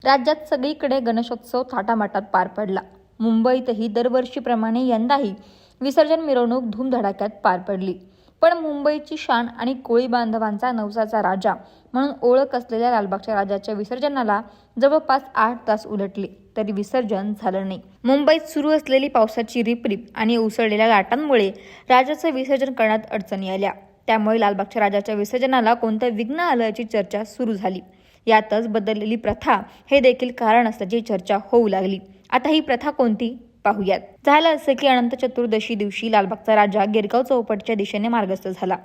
राज्यात सगळीकडे गणेशोत्सव थाटामाटात पार पडला. मुंबईतही दरवर्षीप्रमाणे यंदाही विसर्जन मिरवणूक धूमधडाक्यात पार पडली. पण मुंबईची शान आणि कोळी बांधवांचा नवसाचा राजा म्हणून ओळख असलेल्या लालबागच्या राजाच्या विसर्जनाला जवळपास 8 तास उलटले तरी विसर्जन झालं नाही. मुंबईत सुरू असलेली पावसाची रिपरिप आणि उसळलेल्या लाटांमुळे राजाचं विसर्जन करण्यात अडचणी आल्या. त्यामुळे लालबागच्या राजाच्या विसर्जनाला कोणतं विघ्न आलं याची चर्चा सुरू झाली. यातच बदललेली प्रथा हे देखील कारण असल्याची चर्चा होऊ लागली. आता ही प्रथा कोणती पाहूयात. झालं असं की अनंत चतुर्दशी दिवशी लालबागचा राजा गिरगाव चौपाटीच्या दिशेने मार्गस्थ झाला.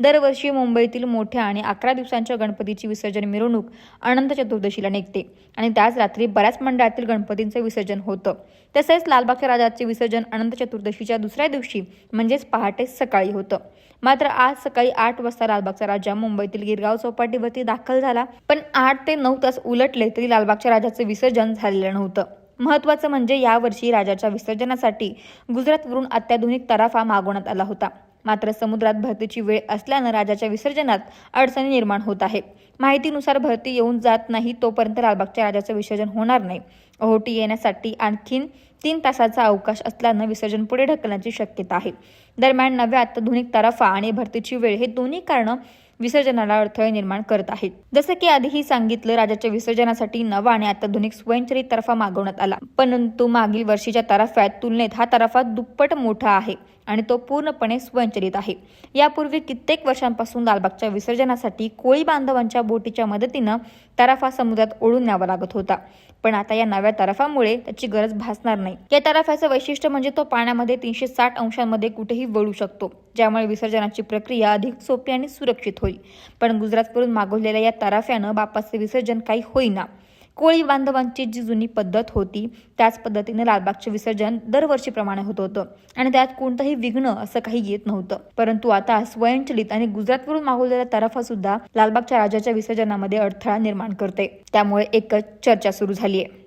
दरवर्षी मुंबईतील मोठ्या आणि 11 दिवसांच्या गणपतीची विसर्जन मिरवणूक अनंत चतुर्दशीला निघते आणि त्याच रात्री बऱ्याच मंडळातील गणपतींचं विसर्जन होतं. तसेच लालबागच्या राजाचे विसर्जन अनंत चतुर्दशीच्या दुसऱ्या दिवशी म्हणजेच पहाटे सकाळी होतं. मात्र आज सकाळी 8 वाजता लालबागचा राजा मुंबईतील गिरगाव चौपाटीवरती दाखल झाला. पण 8 ते 9 तास उलटले तरी लालबागच्या राजाचे विसर्जन झालेलं नव्हतं. महत्त्वाचं म्हणजे यावर्षी राजाच्या विसर्जनासाठी गुजरातवरून अत्याधुनिक तराफा मागवण्यात आला होता. मात्र समुद्रात भरतीची वेळ असल्यानं राजाच्या विसर्जनात अडचणी निर्माण होत आहे. माहितीनुसार भरती येऊन जात नाही तोपर्यंत लालबागच्या राजाचं विसर्जन होणार नाही. ओहोटी येण्यासाठी आणखीन 3 तासाचा अवकाश असल्यानं विसर्जन पुढे ढकलण्याची शक्यता आहे. दरम्यान नव्या अत्याधुनिक तराफा आणि भरतीची वेळ हे दोन्ही कारणं विसर्जनाला अडथळे निर्माण करत आहेत. जसे की आधीही सांगितलं, राजाच्या विसर्जनासाठी नवा आणि अत्याधुनिक स्वयंचलित तराफा मागवण्यात आला. परंतु मागील वर्षीच्या तराफ्यात तुलनेत हा तराफा दुप्पट मोठा आहे आणि तो पूर्णपणे स्वयंचलित आहे. यापूर्वी कित्येक वर्षांपासून लालबागच्या विसर्जनासाठी कोळी बांधवांच्या बोटीच्या मदतीनं तराफा समुद्रात ओढून न्यावा लागत होता. पण आता या नव्या तराफामुळे त्याची गरज भासणार नाही. या तराफ्याचं वैशिष्ट्य म्हणजे तो पाण्यामध्ये 360 अंशांमध्ये कुठेही वळू शकतो, ज्यामुळे विसर्जनाची प्रक्रिया अधिक सोपी आणि सुरक्षित होईल. पण गुजरातवरून मागवलेल्या या तराफ्यानं बाप्पाचे विसर्जन काही होईना. कोळी बांधवांची जी जुनी पद्धत होती त्याच पद्धतीने लालबागचे विसर्जन दरवर्षीप्रमाणे होत होतं आणि त्यात कोणतंही विघ्न असं काही येत नव्हतं. परंतु आता स्वयंचलित आणि गुजरातवरून मागवलेला तराफा सुद्धा लालबागच्या राजाच्या विसर्जनामध्ये अडथळा निर्माण करते. त्यामुळे एकच चर्चा सुरू झाली आहे.